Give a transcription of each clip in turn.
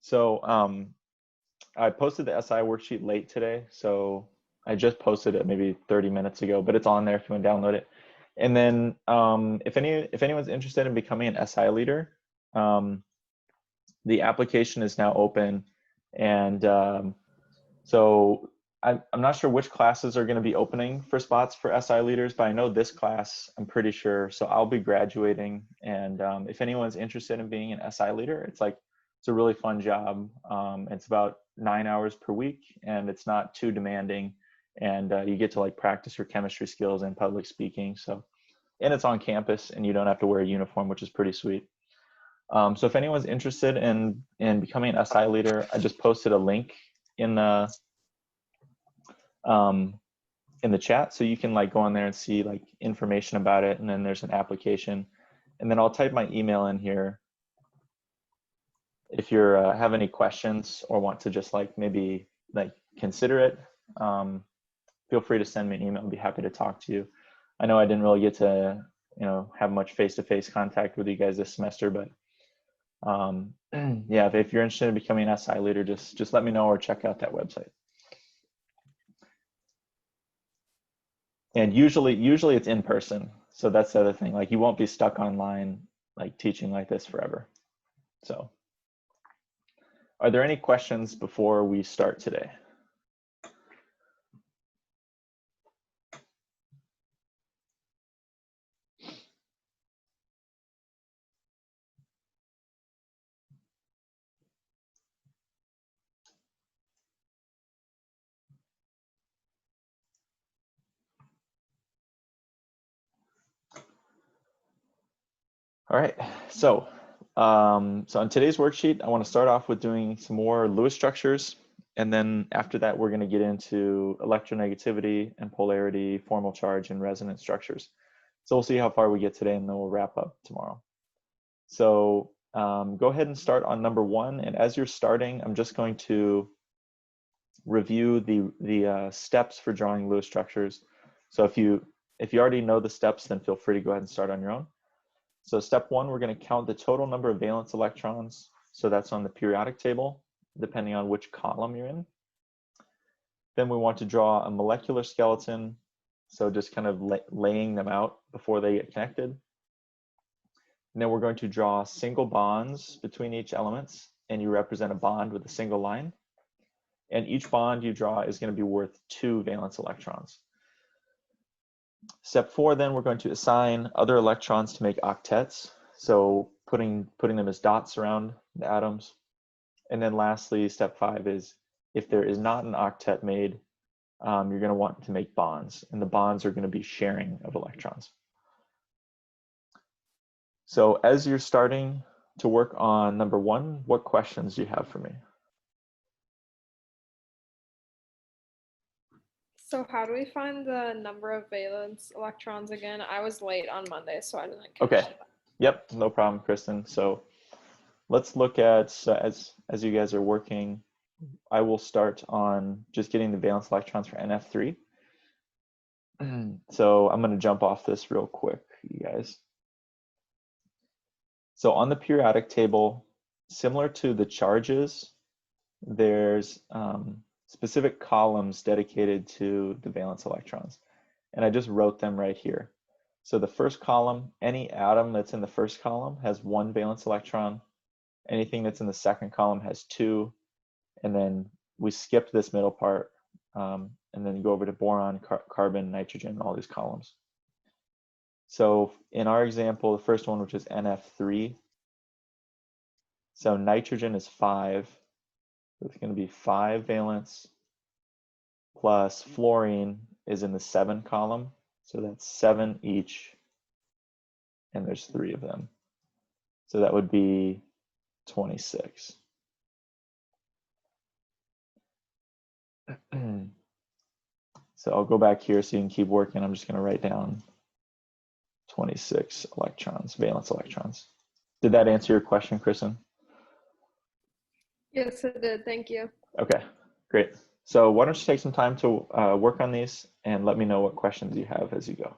So I posted the SI worksheet late today, so I just posted it maybe 30 minutes ago, but it's on there if you want to download it. And then if anyone's interested in becoming an SI leader, the application is now open, and so I'm not sure which classes are going to be opening for spots for SI leaders, but I know this class, I'm pretty sure. So I'll be graduating, and if anyone's interested in being an SI leader, it's a really fun job. It's about 9 hours per week, and it's not too demanding, and you get to like practice your chemistry skills and public speaking. So, and it's on campus, and you don't have to wear a uniform, which is pretty sweet. So if anyone's interested in becoming an SI leader, I just posted a link in the chat, so you can like go on there and see like information about it, and then there's an application, and then I'll type my email in here. If you have any questions or want to just like maybe like consider it, feel free to send me an email. I'd be happy to talk to you. I know I didn't really get to have much face-to-face contact with you guys this semester, but yeah, if you're interested in becoming an SI leader, just let me know or check out that website. And usually it's in person. So that's the other thing. Like you won't be stuck online, like teaching like this forever. So are there any questions before we start today? All right, so on today's worksheet, I want to start off with doing some more Lewis structures, and then after that, we're going to get into electronegativity and polarity, formal charge, and resonance structures. So we'll see how far we get today, and then we'll wrap up tomorrow. So go ahead and start on number 1, and as you're starting, I'm just going to review the steps for drawing Lewis structures. So if you already know the steps, then feel free to go ahead and start on your own. So step 1, we're going to count the total number of valence electrons. So that's on the periodic table, depending on which column you're in. Then we want to draw a molecular skeleton. So just kind of laying them out before they get connected. And then we're going to draw single bonds between each elements, and you represent a bond with a single line. And each bond you draw is going to be worth 2 valence electrons. Step 4, then we're going to assign other electrons to make octets. So putting them as dots around the atoms. And then lastly, step 5 is if there is not an octet made, you're going to want to make bonds, and the bonds are going to be sharing of electrons. So as you're starting to work on number 1, what questions do you have for me? So how do we find the number of valence electrons again? I was late on Monday, so I didn't catch Okay. that. Yep, no problem, Kristen. So let's look at, as you guys are working, I will start on just getting the valence electrons for NF3. So I'm going to jump off this real quick, you guys. So on the periodic table, similar to the charges, there's specific columns dedicated to the valence electrons. And I just wrote them right here. So the first column, any atom that's in the first column has 1 valence electron. Anything that's in the second column has 2. And then we skip this middle part and then go over to boron, carbon, nitrogen, all these columns. So in our example, the first one, which is NF3, so nitrogen is 5. So it's going to be 5 valence plus fluorine is in the 7 column. So that's 7 each, and there's 3 of them. So that would be 26. So I'll go back here so you can keep working. I'm just going to write down 26 electrons, valence electrons. Did that answer your question, Kristen? Yes, it did. Thank you. Okay, great. So why don't you take some time to work on these and let me know what questions you have as you go.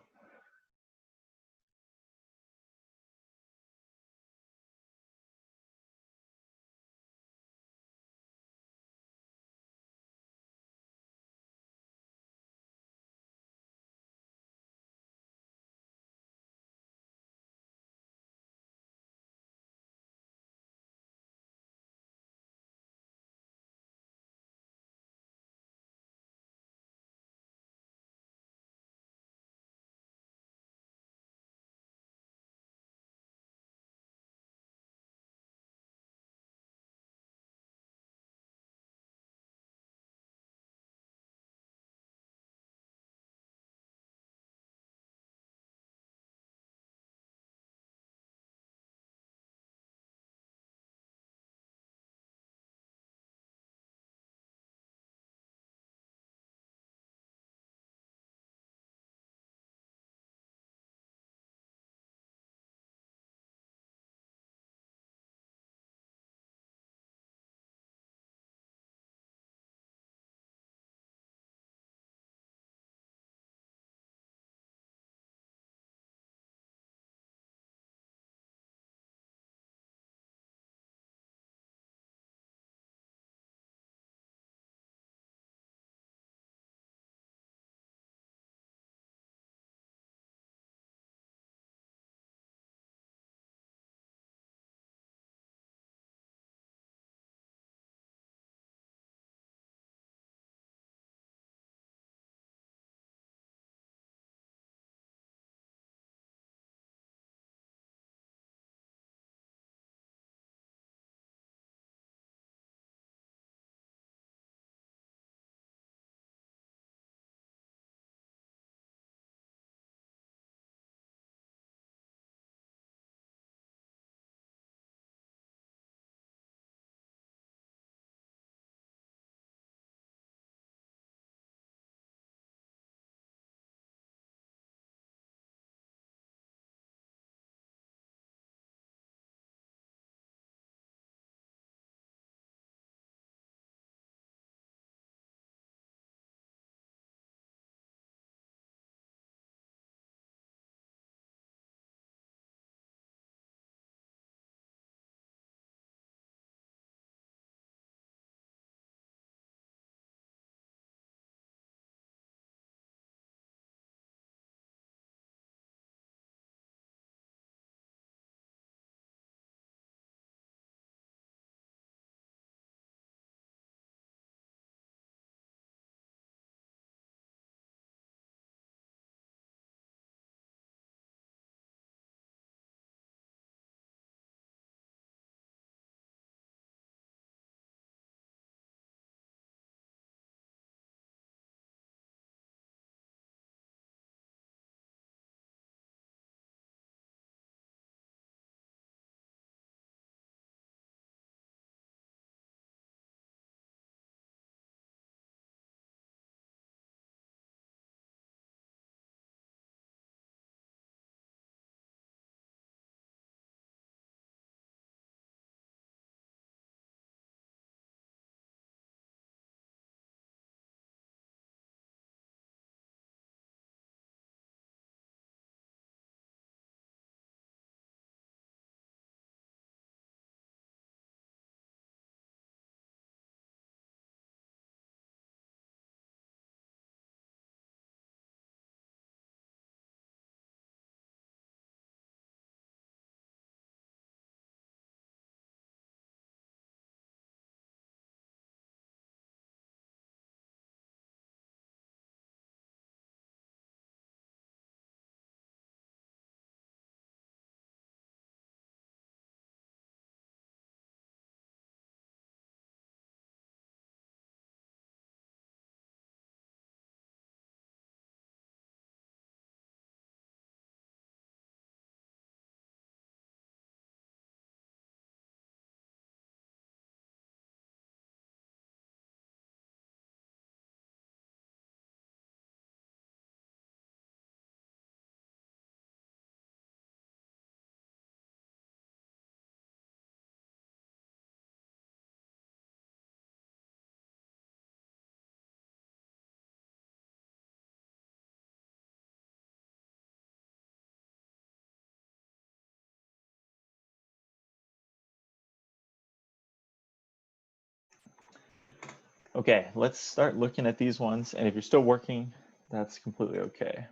Okay, let's start looking at these ones. And if you're still working, that's completely okay.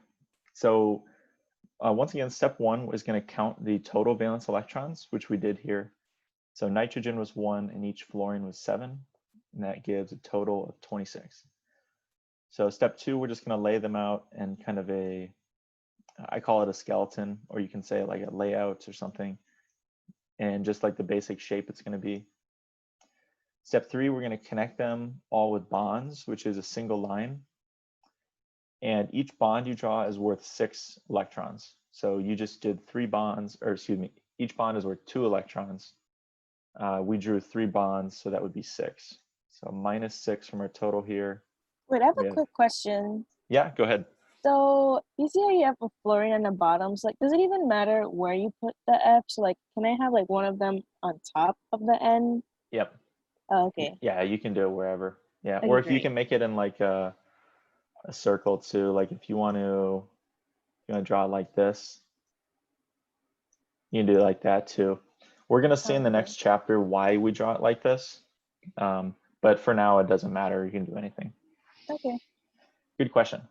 So once again, step one was going to count the total valence electrons, which we did here. So nitrogen was 1 and each fluorine was 7, and that gives a total of 26. So step two, we're just going to lay them out in kind of I call it a skeleton, or you can say like a layout or something, and just like the basic shape it's going to be. Step three, we're going to connect them all with bonds, which is a single line. And each bond you draw is worth 6 electrons. So you just did 3 bonds, or excuse me, each bond is worth 2 electrons. We drew 3 bonds, so that would be 6. So -6 from our total here. Wait, I have We a have, quick question. yeah, go ahead. So you see how you have a fluorine on the bottom? So like, does it even matter where you put the F? So like, can I have like one of them on top of the N? Yep. Oh, okay. Yeah, you can do it wherever. Yeah, or Okay, if you great. can make it in like a circle too, like if you want to draw it like this, you can do it like that too. We're going to see in the Okay. next chapter why we draw it like this. But for now, it doesn't matter. You can do anything. Okay. Good question.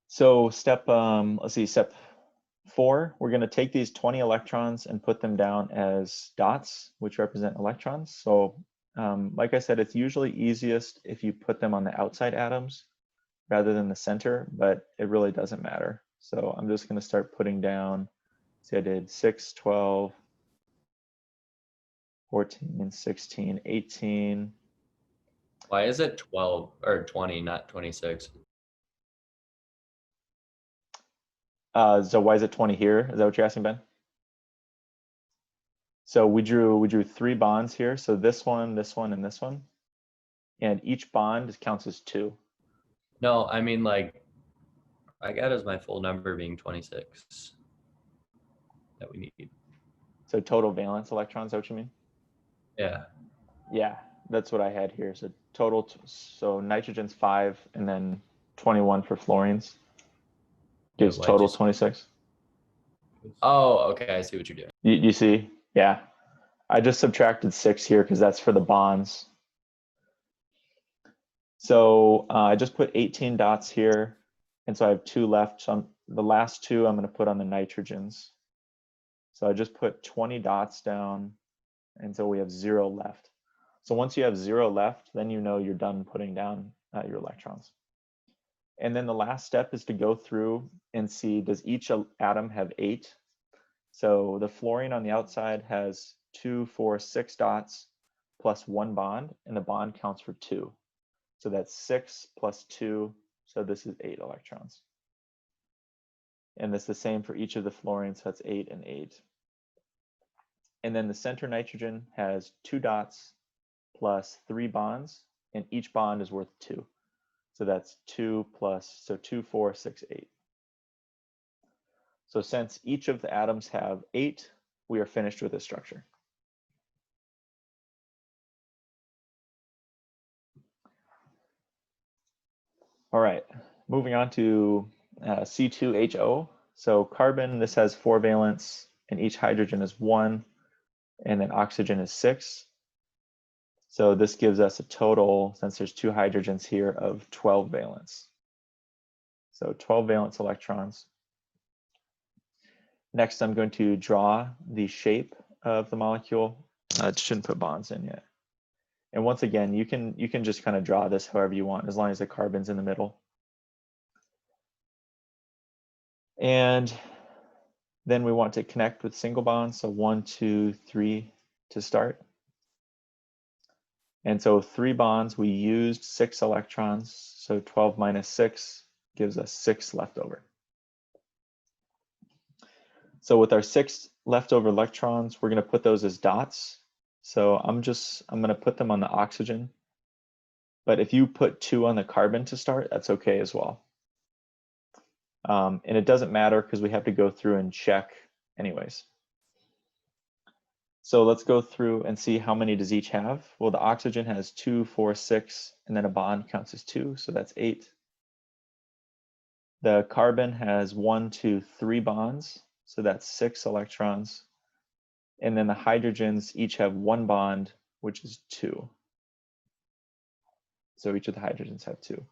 So step 4, we're going to take these 20 electrons and put them down as dots, which represent electrons. So like I said, it's usually easiest if you put them on the outside atoms rather than the center, but it really doesn't matter. So I'm just going to start putting down, see I did 6, 12, 14, 16, 18. Why is it 12 or 20, not 26? So why is it 20 here? Is that what you're asking, Ben? So we drew 3 bonds here. So this one, and this one. And each bond counts as 2. No, I mean like I got as my full number being 26 that we need. So total valence electrons, is that what you mean? Yeah. Yeah, that's what I had here. So total, so nitrogen's 5 and then 21 for fluorines. Gives Yeah, total 26. Oh, okay. I see what you're doing. You see? Yeah. I just subtracted 6 here because that's for the bonds. So I just put 18 dots here. And so I have 2 left. So the last 2 I'm going to put on the nitrogens. So I just put 20 dots down until we have 0 left. So once you have 0 left, then you know you're done putting down your electrons. And then the last step is to go through and see, does each atom have 8? So the fluorine on the outside has 2, 4, 6 dots plus 1 bond, and the bond counts for 2. So that's 6 plus 2, so this is 8 electrons. And it's the same for each of the fluorines, so that's 8 and 8. And then the center nitrogen has 2 dots plus 3 bonds, and each bond is worth 2. So that's 2 plus, so 2, 4, 6, 8. So since each of the atoms have 8, we are finished with this structure. All right, moving on to C2H0. So carbon, this has 4 valence, and each hydrogen is 1, and then oxygen is 6. So this gives us a total, since there's 2 hydrogens here, of 12 valence. So 12 valence electrons. Next, I'm going to draw the shape of the molecule. It shouldn't put bonds in yet. And once again, you can just kind of draw this however you want, as long as the carbon's in the middle. And then we want to connect with single bonds. So 1, 2, 3 to start. And so 3 bonds, we used 6 electrons. So 12 minus 6 gives us 6 left over. So with our 6 leftover electrons, we're going to put those as dots. So I'm going to put them on the oxygen. But if you put 2 on the carbon to start, that's okay as well. And it doesn't matter because we have to go through and check anyways. So let's go through and see how many does each have. Well, the oxygen has 2, 4, 6, and then a bond counts as 2, so that's 8. The carbon has 1, 2, 3 bonds, so that's 6 electrons. And then the hydrogens each have 1 bond, which is 2. So each of the hydrogens have 2.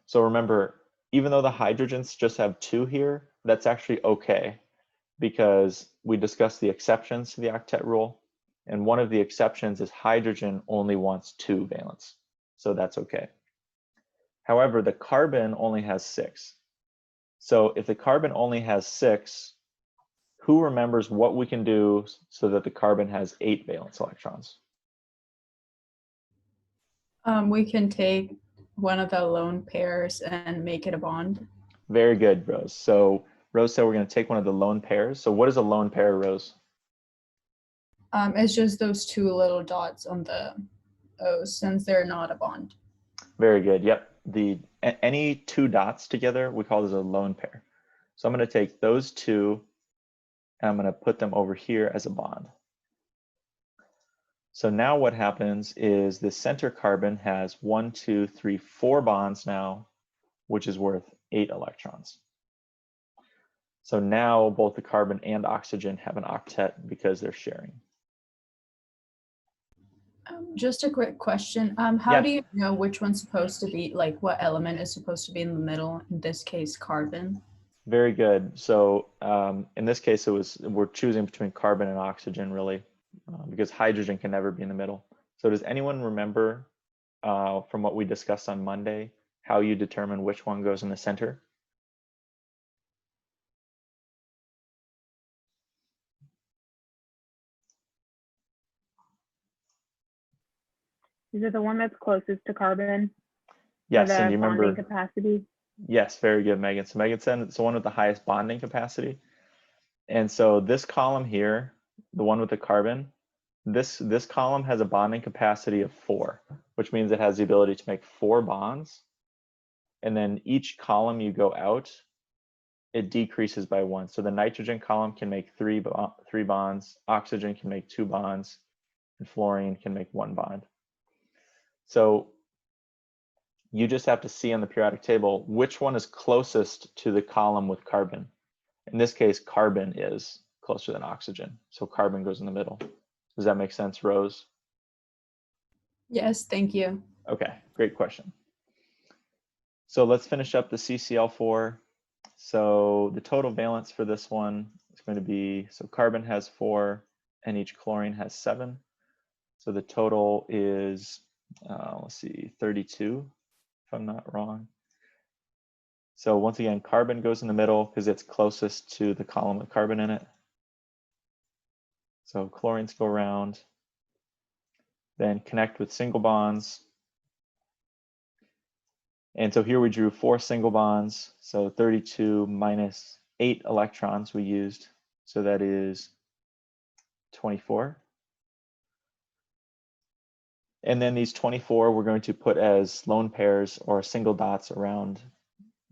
So remember, even though the hydrogens just have 2 here, that's actually okay, because we discussed the exceptions to the octet rule. And one of the exceptions is hydrogen only wants 2 valence. So that's okay. However, the carbon only has 6. So if the carbon only has 6, who remembers what we can do so that the carbon has 8 valence electrons? We can take one of the lone pairs and make it a bond. Very good, Rose. So Rose said we're going to take one of the lone pairs. So what is a lone pair, Rose? It's just those 2 little dots on the O's since they're not a bond. Very good. Yep. Any 2 dots together, we call this a lone pair. So I'm going to take those 2 and I'm going to put them over here as a bond. So now what happens is the center carbon has 1, 2, 3, 4 bonds now, which is worth 8 electrons. So now both the carbon and oxygen have an octet because they're sharing. Just a quick question. How Yeah. do you know which one's supposed to be, like what element is supposed to be in the middle? In this case, carbon. Very good. So in this case, we're choosing between carbon and oxygen, really, because hydrogen can never be in the middle. So does anyone remember from what we discussed on Monday, how you determine which one goes in the center? Is it the one that's closest to carbon? Yes, For the and you bonding remember, capacity? yes, very good, Megan. So Megan said it's the one with the highest bonding capacity. And so this column here, the one with the carbon, this column has a bonding capacity of 4, which means it has the ability to make 4 bonds. And then each column you go out, it decreases by 1. So the nitrogen column can make 3 bonds, oxygen can make 2 bonds, and fluorine can make 1 bond. So you just have to see on the periodic table which one is closest to the column with carbon. In this case, carbon is closer than oxygen. So carbon goes in the middle. Does that make sense, Rose? Yes, thank you. Okay, great question. So let's finish up the CCl4. So the total valence for this one is going to be, so carbon has 4 and each chlorine has 7. So the total is, let's see, 32, if I'm not wrong. So once again, carbon goes in the middle because it's closest to the column with carbon in it. So chlorines go around, then connect with single bonds. And so here we drew 4 single bonds. So 32 minus 8 electrons we used. So that is 24. And then these 24 we're going to put as lone pairs or single dots around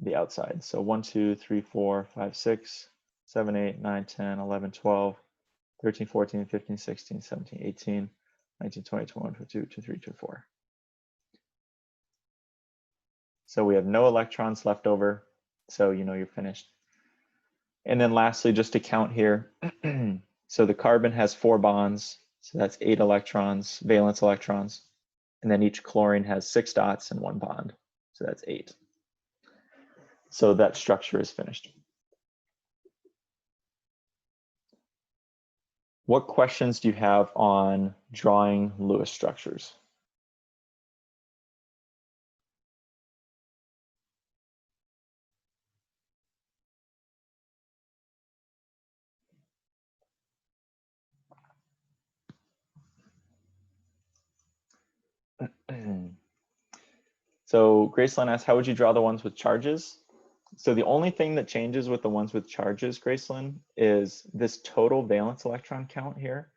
the outside. So 1, 2, 3, 4, 5, 6, 7, 8, 9, 10, 11, 12, 13, 14, 15, 16, 17, 18, 19, 20, 21, 22, 23, 24. So we have no electrons left over. So you know you're finished. And then lastly, just to count here. So the carbon has 4 bonds. So that's 8 electrons, valence electrons. And then each chlorine has 6 dots and 1 bond. So that's 8. So that structure is finished. What questions do you have on drawing Lewis structures? So Graceland asks, how would you draw the ones with charges? So the only thing that changes with the ones with charges, Graceland, is this total valence electron count here.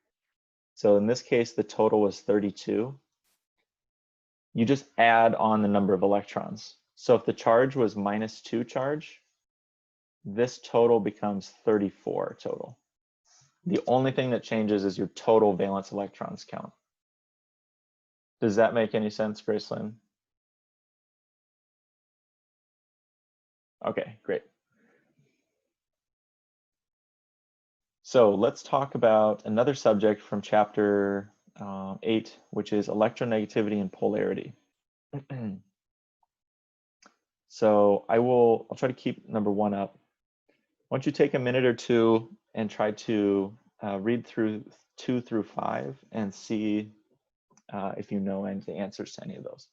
So in this case, the total was 32. You just add on the number of electrons. So if the charge was -2 charge, this total becomes 34 total. The only thing that changes is your total valence electrons count. Does that make any sense, Graceland? Okay, great. So let's talk about another subject from chapter 8, which is electronegativity and polarity. So I'll try to keep number 1 up. Why don't you take a minute or two and try to read through 2 through 5 and see if you know any of the answers to any of those.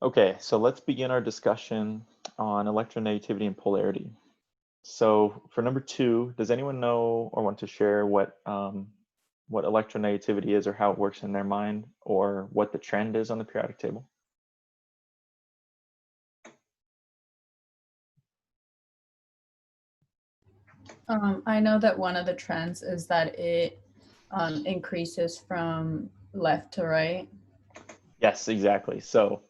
Okay, so let's begin our discussion on electronegativity and polarity. So for number 2, does anyone know or want to share what electronegativity is or how it works in their mind, or what the trend is on the periodic table? I know that one of the trends is that it increases from left to right. Yes, exactly. So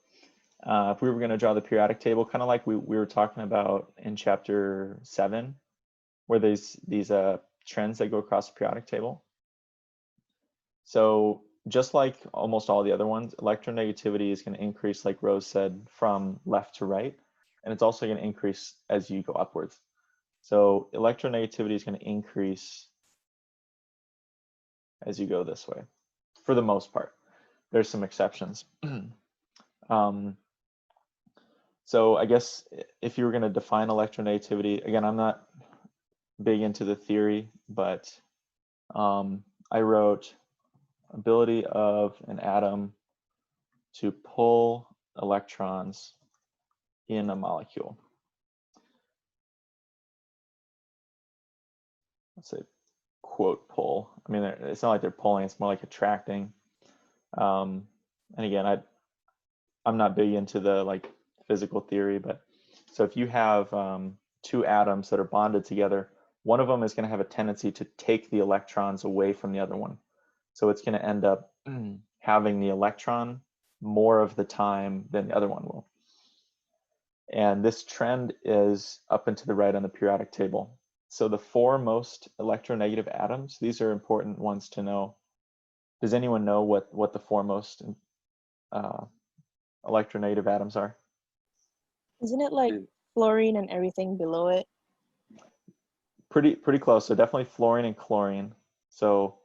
if we were going to draw the periodic table, kind of like we were talking about in chapter 7, where there's these trends that go across the periodic table. So just like almost all the other ones, electronegativity is going to increase, like Rose said, from left to right, and it's also going to increase as you go upwards. So electronegativity is going to increase as you go this way, for the most part. There's some exceptions. So I guess if you were going to define electronegativity, again, I'm not big into the theory, but I wrote ability of an atom to pull electrons in a molecule. Let's say quote pull. I mean, it's not like they're pulling, it's more like attracting. And again, I'm not big into the like physical theory, but so if you have 2 atoms that are bonded together, one of them is going to have a tendency to take the electrons away from the other one. So it's going to end up having the electron more of the time than the other one will. And this trend is up and to the right on the periodic table. So the 4 most electronegative atoms, these are important ones to know. Does anyone know what the 4 most electronegative atoms are? Isn't it like fluorine and everything below it? Pretty close. So definitely fluorine and chlorine. So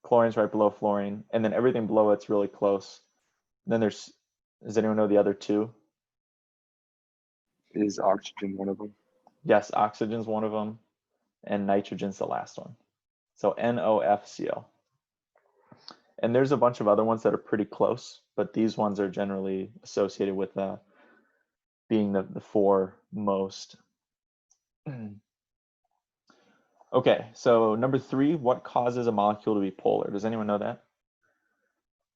chlorine's right below fluorine, and then everything below it's really close. And then does anyone know the other 2? Is oxygen one of them? Yes, oxygen's one of them, and nitrogen's the last one. So NOFCl. And there's a bunch of other ones that are pretty close, but these ones are generally associated with being the 4 most. Okay, so number 3, what causes a molecule to be polar? Does anyone know that?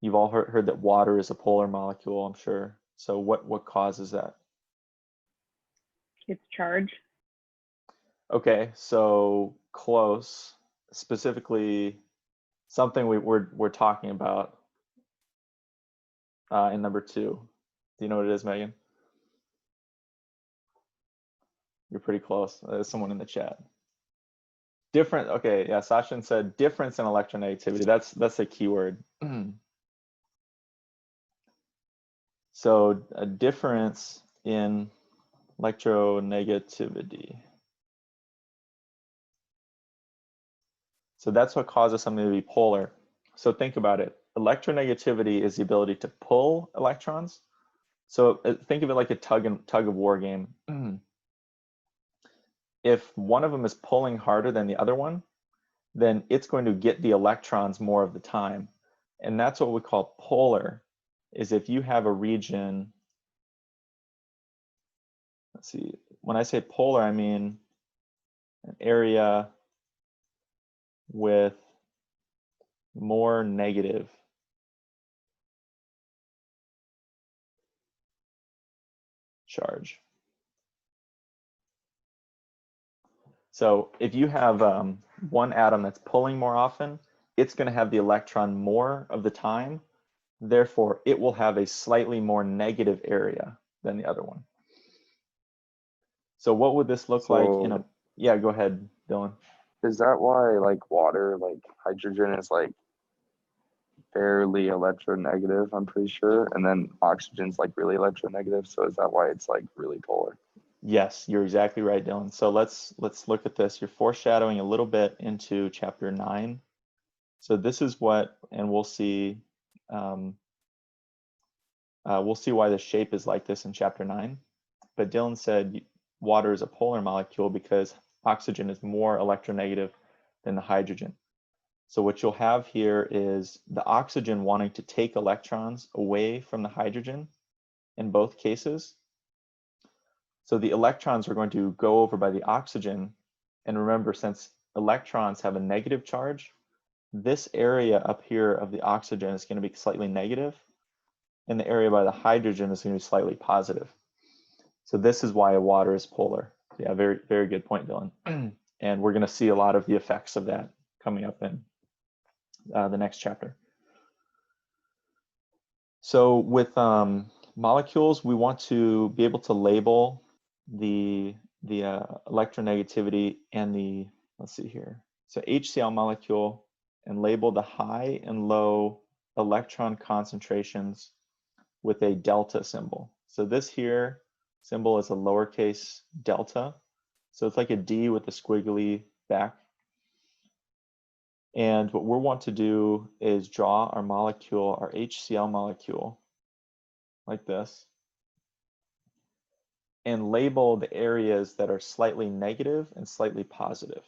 You've all heard that water is a polar molecule, I'm sure. So what causes that? Its charge. Okay, so close. Specifically, something we're talking about in number 2. Do you know what it is, Megan? You're pretty close. There's someone in the chat. Different. Okay, yeah. Sachin said difference in electronegativity. That's a keyword. So a difference in electronegativity. So that's what causes something to be polar. So think about it. Electronegativity is the ability to pull electrons. So think of it like a tug of war game. If one of them is pulling harder than the other one, then it's going to get the electrons more of the time. And that's what we call polar, is if you have a region, let's see, when I say polar, I mean an area with more negative charge. So if you have one atom that's pulling more often, it's going to have the electron more of the time. Therefore, it will have a slightly more negative area than the other one. So what would this look like in a, yeah, go ahead, Dylan. Is that why like water, like hydrogen is like fairly electronegative, I'm pretty sure, and then oxygen's like really electronegative, so is that why it's like really polar? Yes, you're exactly right, Dylan. So let's look at this. You're foreshadowing a little bit into chapter 9. So this is what, and we'll see why the shape is like this in chapter 9. But Dylan said water is a polar molecule because oxygen is more electronegative than the hydrogen. So what you'll have here is the oxygen wanting to take electrons away from the hydrogen in both cases. So the electrons are going to go over by the oxygen. And remember, since electrons have a negative charge, this area up here of the oxygen is going to be slightly negative, and the area by the hydrogen is going to be slightly positive. So this is why water is polar. Yeah, very, very good point, Dylan. And we're going to see a lot of the effects of that coming up in the next chapter. So with molecules, we want to be able to label the electronegativity and the, let's see here. So HCl molecule, and label the high and low electron concentrations with a delta symbol. So this here symbol is a lowercase delta. So it's like a D with a squiggly back. And what we want to do is draw our molecule, our HCl molecule, like this, and label the areas that are slightly negative and slightly positive.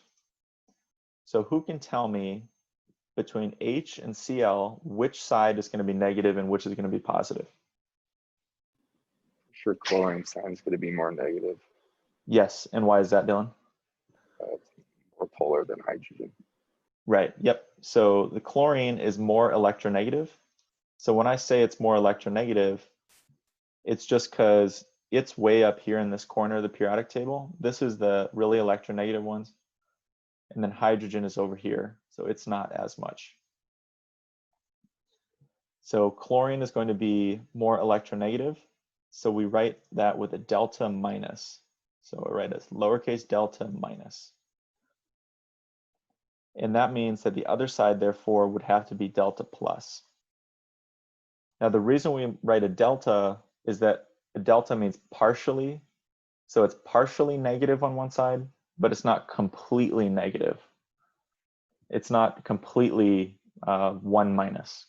So who can tell me between H and Cl, which side is going to be negative and which is going to be positive? Sure, chlorine sign is going to be more negative. Yes, and why is that, Dylan? It's more polar than hydrogen. Right, yep. So the chlorine is more electronegative. So when I say it's more electronegative, it's just because it's way up here in this corner of the periodic table. This is the really electronegative ones. And then hydrogen is over here, so it's not as much. So chlorine is going to be more electronegative. So we write that with a delta minus. So we write as lowercase delta minus. And that means that the other side, therefore, would have to be delta plus. Now, the reason we write a delta is that a delta means partially. So it's partially negative on one side, but it's not completely negative. It's not completely 1 minus.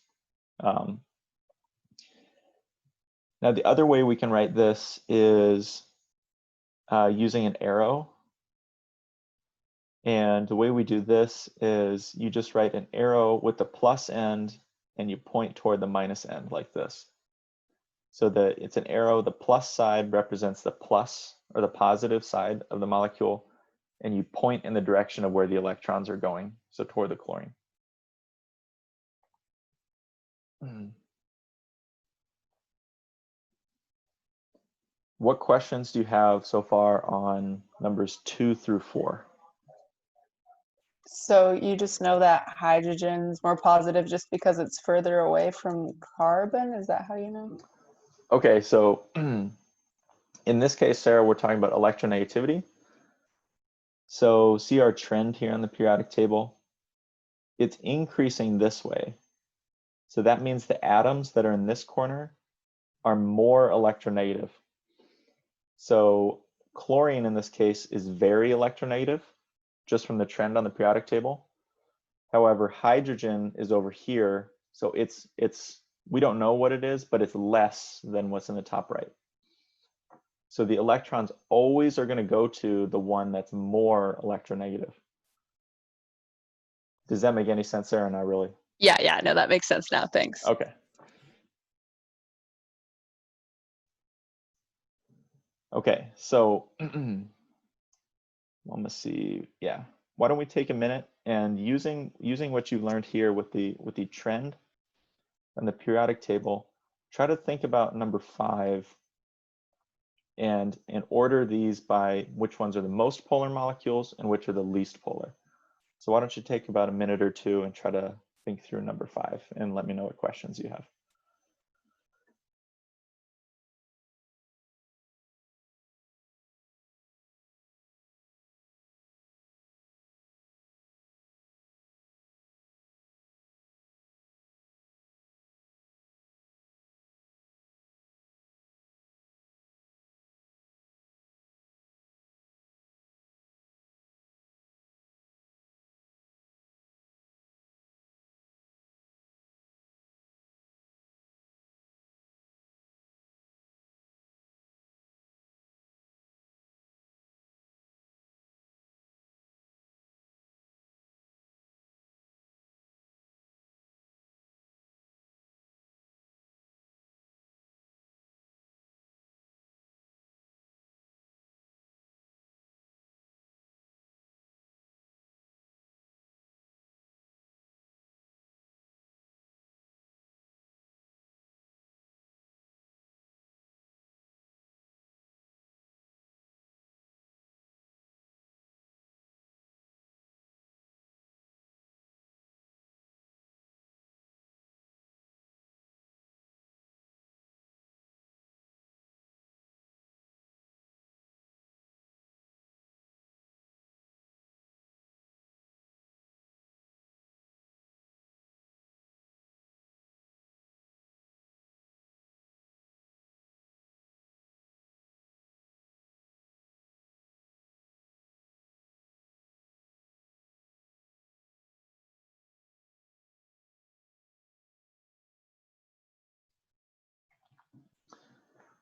Now, the other way we can write this is using an arrow. And the way we do this is you just write an arrow with the plus end and you point toward the minus end like this. So that it's an arrow, the plus side represents the plus or the positive side of the molecule, and you point in the direction of where the electrons are going, so toward the chlorine. What questions do you have so far on numbers 2 through 4? So you just know that hydrogen's more positive just because it's further away from carbon? Is that how you know? Okay, so in this case, Sarah, we're talking about electronegativity. So see our trend here on the periodic table? It's increasing this way. So that means the atoms that are in this corner are more electronegative. So chlorine in this case is very electronegative, just from the trend on the periodic table. However, hydrogen is over here, so we don't know what it is, but it's less than what's in the top right. So the electrons always are going to go to the one that's more electronegative. Does that make any sense, Sarah? Not really. Yeah, no, that makes sense now. Thanks. Okay. Okay, so let me see. Yeah, why don't we take a minute and using what you learned here with the trend and the periodic table, try to think about number 5 and order these by which ones are the most polar molecules and which are the least polar. So why don't you take about a minute or two and try to think through number 5 and let me know what questions you have.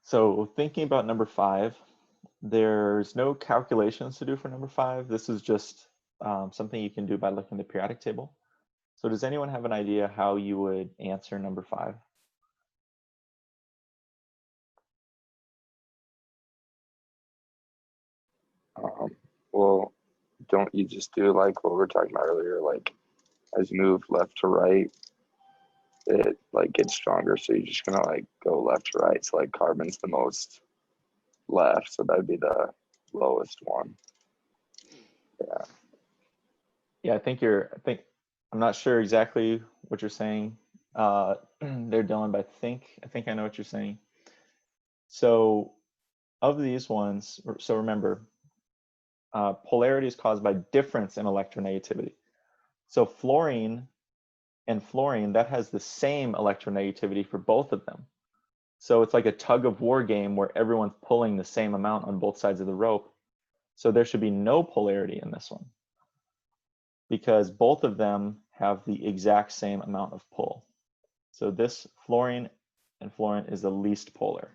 So thinking about number 5, there's no calculations to do for number 5. This is just something you can do by looking at the periodic table. So does anyone have an idea how you would answer number 5? Well, don't you just do like what we were talking about earlier, like as you move left to right, it like gets stronger, so you're just gonna like go left to right. So like carbon's the most left, so that'd be the lowest one. Yeah. Yeah, I'm not sure exactly what you're saying there, Dylan, but I think I know what you're saying. So of these ones, so remember, polarity is caused by difference in electronegativity. So fluorine and fluorine, that has the same electronegativity for both of them. So it's like a tug of war game where everyone's pulling the same amount on both sides of the rope. So there should be no polarity in this one because both of them have the exact same amount of pull. So this fluorine and fluorine is the least polar.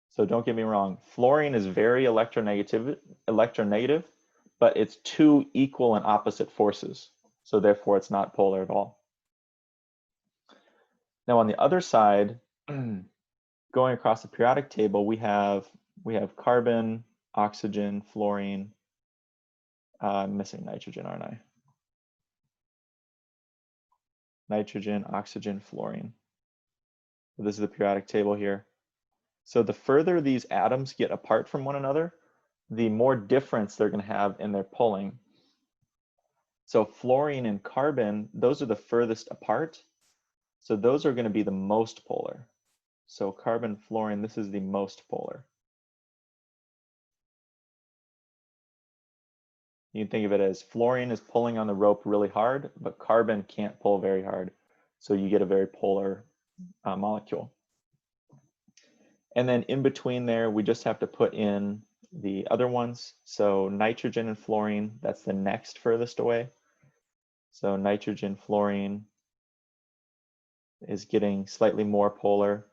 So don't get me wrong, fluorine is very electronegative, but it's two equal and opposite forces. So therefore it's not polar at all. Now on the other side, going across the periodic table, we have carbon, oxygen, fluorine. I'm missing nitrogen, aren't I? Nitrogen, oxygen, fluorine. This is the periodic table here. So the further these atoms get apart from one another, the more difference they're going to have in their pulling. So fluorine and carbon, those are the furthest apart. So those are going to be the most polar. So carbon, fluorine, this is the most polar. You can think of it as fluorine is pulling on the rope really hard, but carbon can't pull very hard. So you get a very polar molecule. And then in between there, we just have to put in the other ones. So nitrogen and fluorine, that's the next furthest away. So nitrogen, fluorine is getting slightly more polar.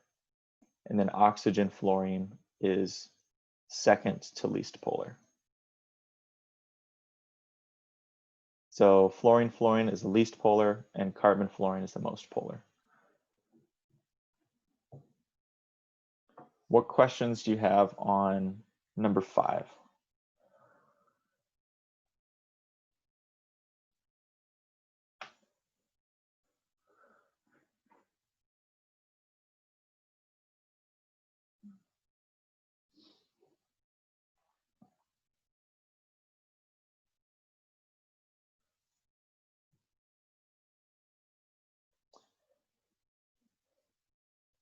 And then oxygen, fluorine is second to least polar. So fluorine, fluorine is the least polar, and carbon, fluorine is the most polar. What questions do you have on number 5?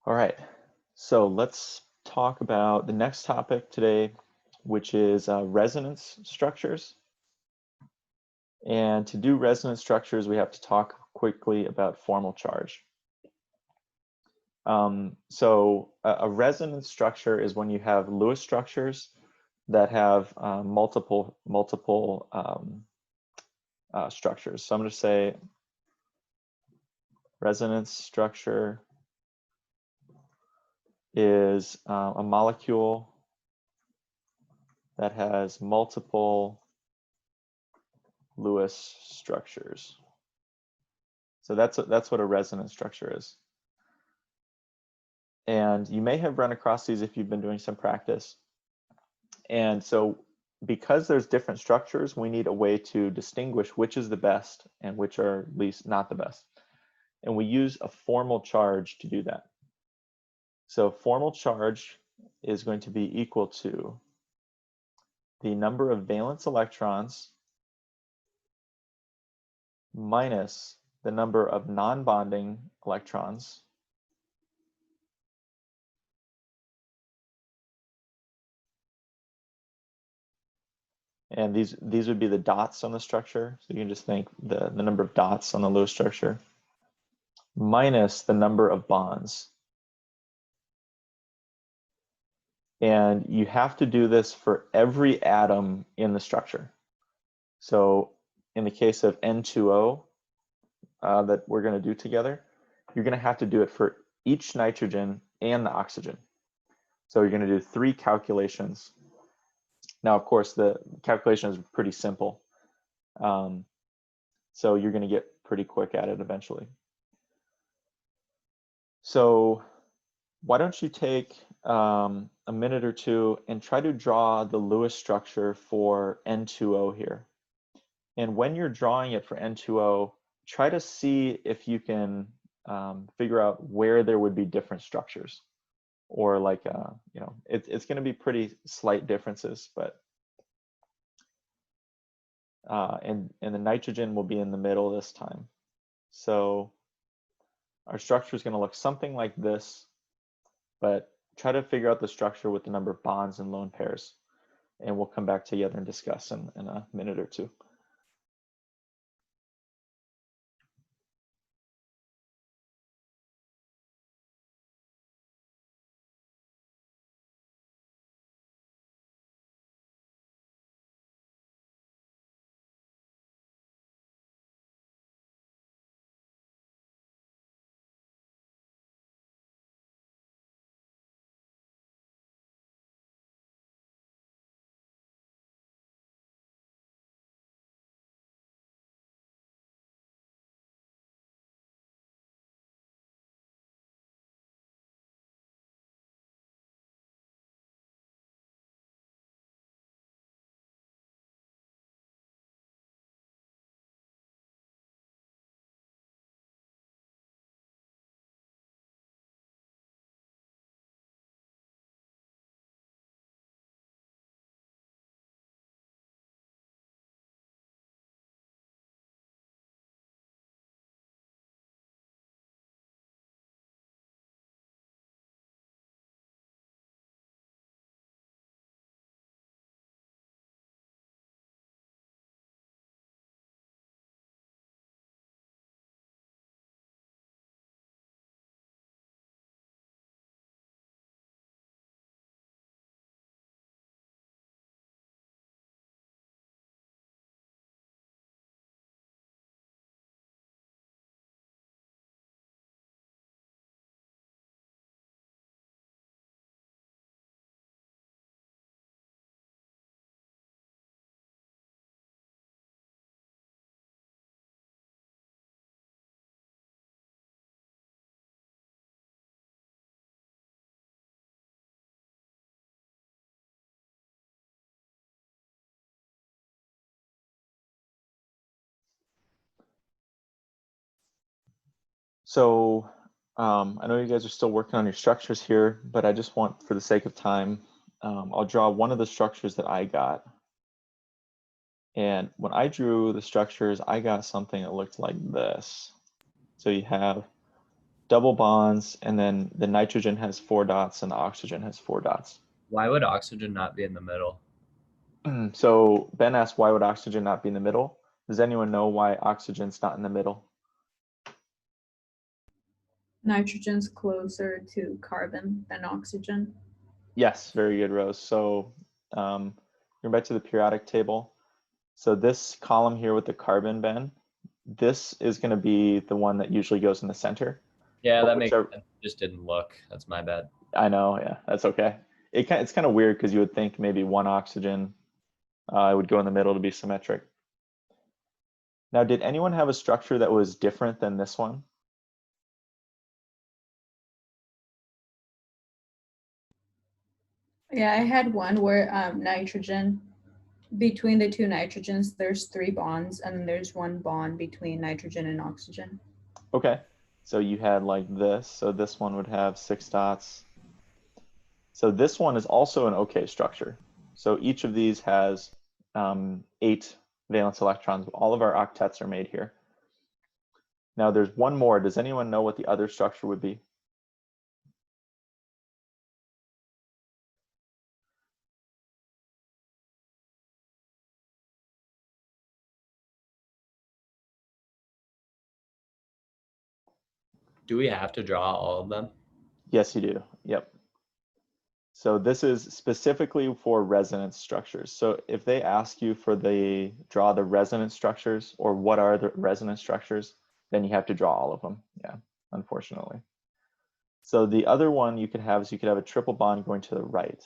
All right, so let's talk about the next topic today, which is resonance structures. And to do resonance structures, we have to talk quickly about formal charge. So a resonance structure is when you have Lewis structures that have multiple structures. So I'm going to say resonance structure is a molecule that has multiple Lewis structures. So that's what a resonance structure is. And you may have run across these if you've been doing some practice. And so because there's different structures, we need a way to distinguish which is the best and which are least not the best. And we use a formal charge to do that. So formal charge is going to be equal to the number of valence electrons minus the number of non-bonding electrons and these would be the dots on the structure. So you can just think the number of dots on the Lewis structure minus the number of bonds. And you have to do this for every atom in the structure. So in the case of N2O that we're going to do together, you're going to have to do it for each nitrogen and the oxygen. So you're going to do 3 calculations. Now, of course, the calculation is pretty simple. So you're going to get pretty quick at it eventually. So why don't you take a minute or two and try to draw the Lewis structure for N2O here. And when you're drawing it for N2O, try to see if you can figure out where there would be different structures. Or like, you know, it's going to be pretty slight differences, but and the nitrogen will be in the middle this time. So our structure is going to look something like this, but try to figure out the structure with the number of bonds and lone pairs. And we'll come back together and discuss in a minute or two. So I know you guys are still working on your structures here, but I just want, for the sake of time, I'll draw one of the structures that I got. And when I drew the structures, I got something that looked like this. So you have double bonds, and then the nitrogen has 4 dots and the oxygen has 4 dots. Why would oxygen not be in the middle? So Ben asked, why would oxygen not be in the middle? Does anyone know why oxygen's not in the middle? Nitrogen's closer to carbon than oxygen. Yes, very good, Rose. So going back to the periodic table. So this column here with the carbon, Ben, this is going to be the one that usually goes in the center. Yeah, Or that makes whichever- sense. Just didn't look. That's my bad. I know, yeah, that's okay. It's kind of weird because you would think maybe one oxygen would go in the middle to be symmetric. Now, did anyone have a structure that was different than this one? Yeah, I had one where nitrogen, between the two nitrogens, there's 3 bonds, and then there's 1 bond between nitrogen and oxygen. Okay, so you had like this. So this one would have 6 dots. So this one is also an okay structure. So each of these has 8 valence electrons. All of our octets are made here. Now there's one more. Does anyone know what the other structure would be? Do we have to draw all of them? Yes, you do. Yep. So this is specifically for resonance structures. So if they ask you for draw the resonance structures or what are the resonance structures, then you have to draw all of them. Yeah, unfortunately. So the other one you could have is you could have a triple bond going to the right.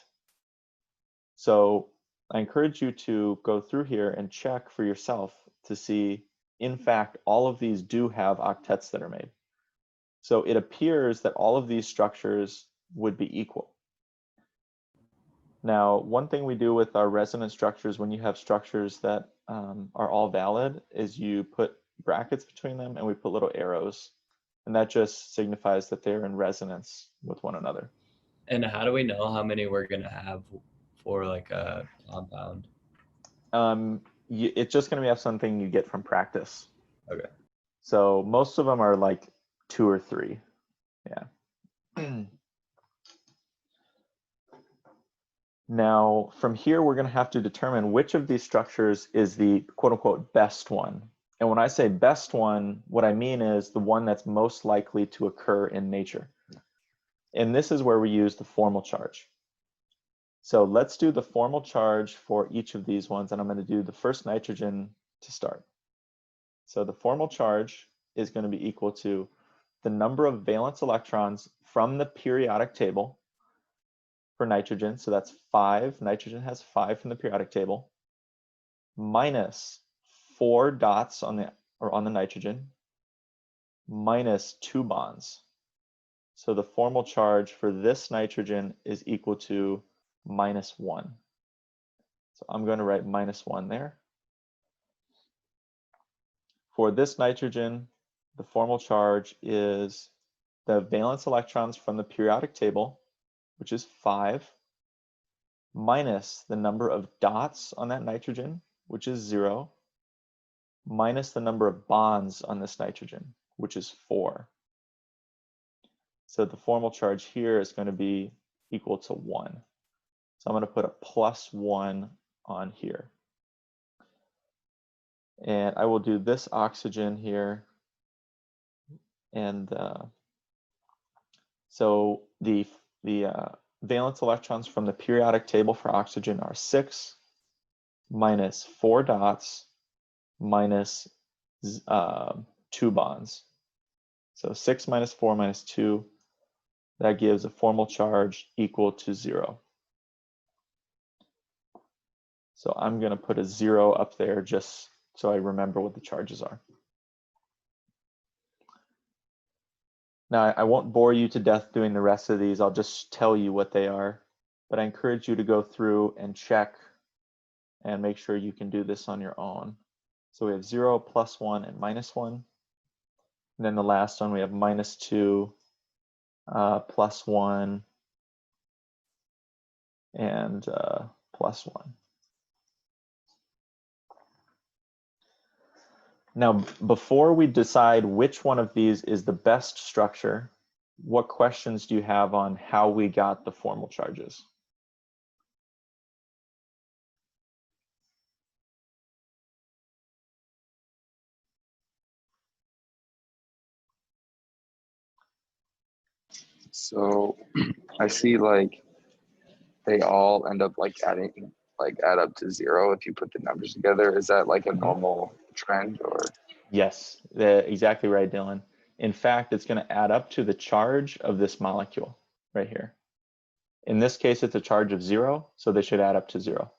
So I encourage you to go through here and check for yourself to see, in fact, all of these do have octets that are made. So it appears that all of these structures would be equal. Now, one thing we do with our resonance structures when you have structures that are all valid is you put brackets between them and we put little arrows. And that just signifies that they're in resonance with one another. And how do we know how many we're going to have for like a compound? It's just going to be something you get from practice. Okay. So most of them are like 2 or 3. Yeah. Now, from here, we're going to have to determine which of these structures is the quote unquote best one. And when I say best one, what I mean is the one that's most likely to occur in nature. And this is where we use the formal charge. So let's do the formal charge for each of these ones. And I'm going to do the first nitrogen to start. So the formal charge is going to be equal to the number of valence electrons from the periodic table for nitrogen, so that's 5. Nitrogen has 5 from the periodic table, minus 4 dots on the nitrogen, minus 2 bonds. So the formal charge for this nitrogen is equal to -1. So I'm going to write -1 there. For this nitrogen, the formal charge is the valence electrons from the periodic table, which is 5, minus the number of dots on that nitrogen, which is 0, minus the number of bonds on this nitrogen, which is 4. So the formal charge here is going to be equal to 1. So I'm going to put a +1 on here. And I will do this oxygen here. And so the valence electrons from the periodic table for oxygen are 6 minus 4 dots minus 2 bonds. So 6 minus 4 minus 2, that gives a formal charge equal to 0. So I'm going to put a 0 up there just so I remember what the charges are. Now, I won't bore you to death doing the rest of these. I'll just tell you what they are. But I encourage you to go through and check and make sure you can do this on your own. So we have 0, +1, and -1. And then the last one, we have -2, +1, and +1. Now, before we decide which one of these is the best structure, what questions do you have on how we got the formal charges? So I see like they all end up like add up to 0 if you put the numbers together. Is that like a normal trend or? Yes, exactly right, Dylan. In fact, it's going to add up to the charge of this molecule right here. In this case, it's a charge of 0, so they should add up to 0.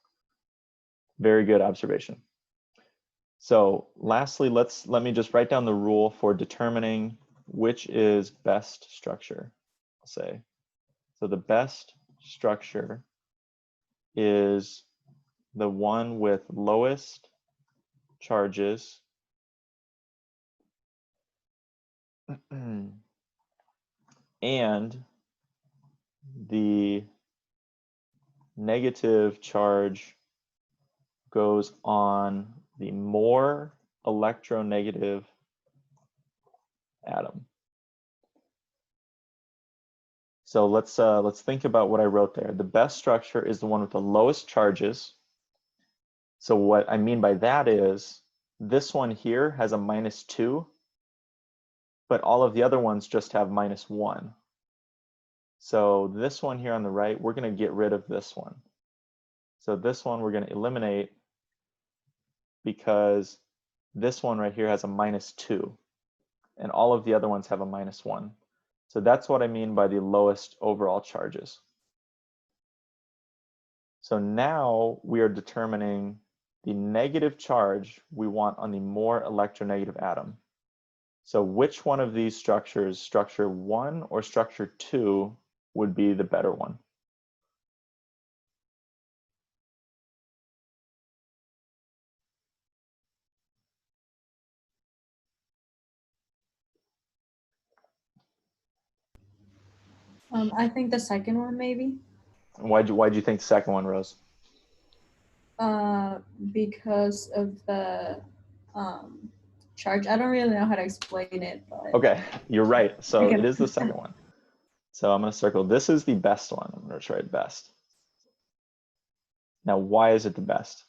Very good observation. So lastly, let me just write down the rule for determining which is best structure, I'll say. So the best structure is the one with lowest charges and the negative charge goes on the more electronegative atom. So let's think about what I wrote there. The best structure is the one with the lowest charges. So what I mean by that is this one here has a -2, but all of the other ones just have -1. So this one here on the right, we're going to get rid of this one. So this one we're going to eliminate because this one right here has a -2 and all of the other ones have a -1. So that's what I mean by the lowest overall charges. So now we are determining the negative charge we want on the more electronegative atom. So which one of these structures, structure 1 or structure 2, would be the better one? I think the second one maybe. Why'd you think the second one, Rose? Because of the charge. I don't really know how to explain it, but Okay, you're right. So Okay. it is the second one. So I'm going to circle. This is the best one. I'm going to write best. Now, why is it the best?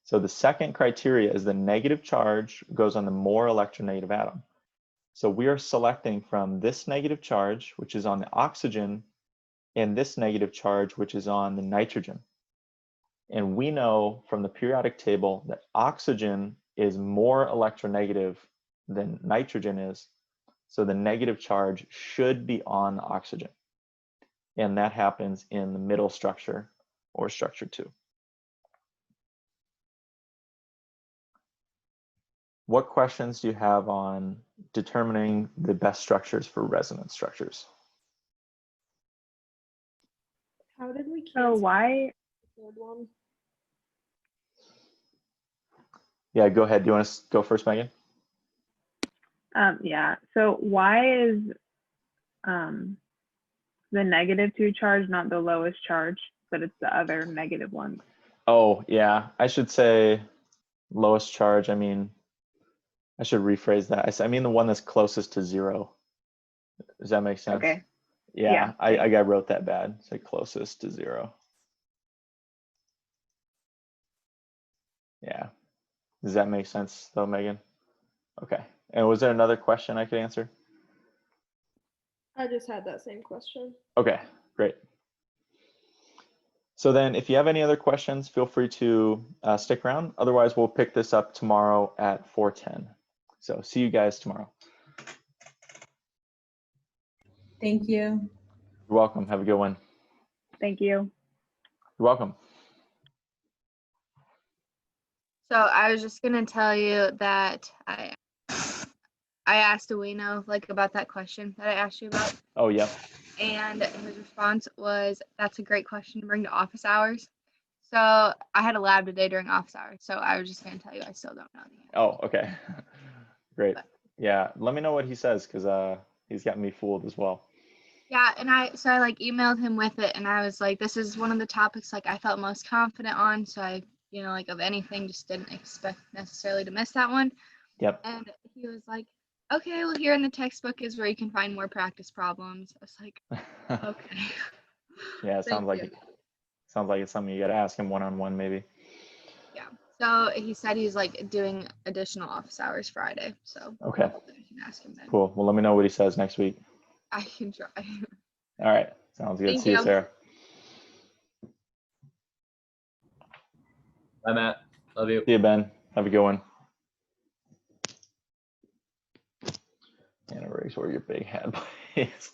So the second criteria is the negative charge goes on the more electronegative atom. So we are selecting from this negative charge, which is on the oxygen, and this negative charge, which is on the nitrogen. And we know from the periodic table that oxygen is more electronegative than nitrogen is. So the negative charge should be on oxygen. And that happens in the middle structure or structure 2. What questions do you have on determining the best structures for resonance structures? How did we So cancel why? the third one? Yeah, go ahead. Do you want to go first, Megan? Yeah. So why is the -2 charge not the lowest charge, but it's the other negative one? Oh, yeah. I should say lowest charge. I mean, I should rephrase that. I mean the one that's closest to 0. Does that make sense? Okay. Yeah, Yeah, I wrote that bad. Say closest to 0. Yeah. Does that make sense though, Megan? Okay. And was there another question I could answer? I just had that same question. Okay, great. So then if you have any other questions, feel free to stick around. Otherwise, we'll pick this up tomorrow at 4:10. So see you guys tomorrow. thank you. You're welcome. Have a good one. Thank you. You're welcome. So I was just gonna tell you that I asked Ueno like about that question that I asked you about, Oh, yep. and his response was, "That's a great question to bring to office hours." So I had a lab today during office hours, so I was just gonna tell you I still don't know the answer. Oh, okay. Great. But Yeah, let me know what he says because he's got me fooled as well. Yeah, and I like emailed him with it, and I was like, this is one of the topics like I felt most confident on, so I, like of anything, just didn't expect necessarily to miss that one. Yep. And he was like, okay, well, here in the textbook is where you can find more practice problems. I was like, okay. Yeah, it Thank sounds like you. sounds like it's something you got to ask him one-on-one maybe. Yeah. So he said he's like doing additional office hours Friday. So Okay. hopefully I can ask him then. Cool. Well, let me know what he says next week. I can try. All right. Sounds good. Thank See you, you. Sarah. Bye, Matt. Love you. See you, Ben. Have a good one. And erase where your big hat is.